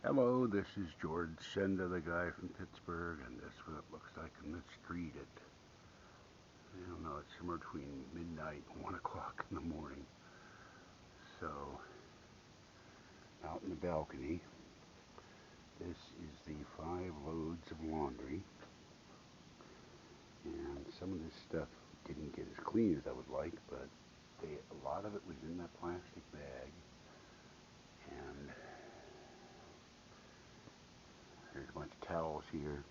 Hello, this is George Senda, the guy from Pittsburgh, and this is what it looks like in the street at, I don't know, it's somewhere between midnight and 1 o'clock in the morning. So, out in the balcony, this is the 5 loads of laundry, and some of this stuff didn't get as clean as I would like, but a lot of it was in that plastic bag, and there's a bunch of towels here.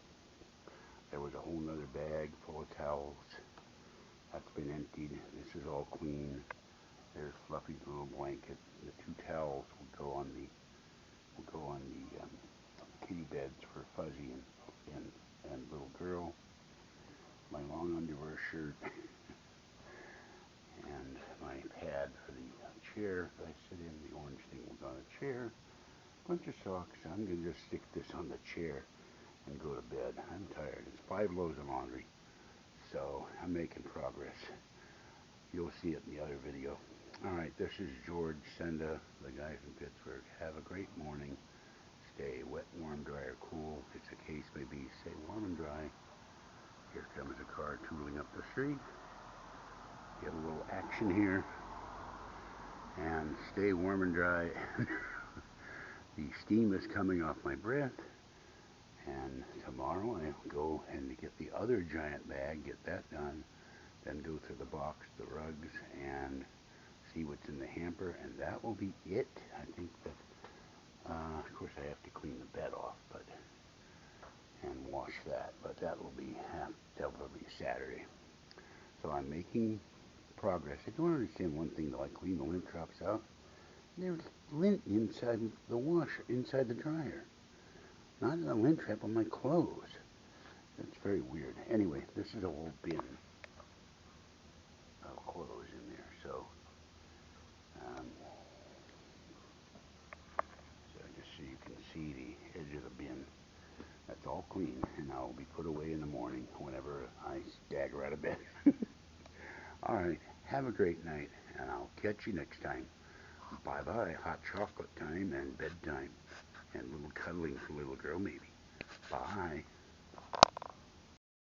There was a whole nother bag full of towels. That's been emptied. This is all clean. There's Fluffy's little blanket. The 2 towels will go on the kitty beds for Fuzzy and little girl. My long underwear shirt and my pad for the chair that I sit in. The orange thing will go on the chair. Bunch of socks. I'm gonna just stick this on the chair and go to bed. I'm tired. It's 5 loads of laundry, so I'm making progress. You'll see it in the other video. Alright, this is George Senda, the guy from Pittsburgh. Have a great morning. Stay wet, warm, dry, or cool, as the case may be. Stay warm and dry. Here comes a car tooling up the street. Get a little action here. And stay warm and dry. The steam is coming off my breath. And tomorrow I'll go and get the other giant bag, get that done, then go through the box, the rugs, and see what's in the hamper, and that will be it. I think that, of course I have to clean the bed off, and wash that, but that will be Saturday. So I'm making progress. I don't understand one thing though. I clean the lint drops out. There's lint inside the washer, inside the dryer. Not in the lint trap on my clothes. That's very weird. Anyway, this is a whole bin of clothes in there. So just so you can see the edge of the bin. That's all clean, and I'll be put away in the morning whenever I stagger out of bed. Alright, have a great night, and I'll catch you next time. Bye-bye. Hot chocolate time and bedtime. And little cuddling for little girl, maybe. Bye.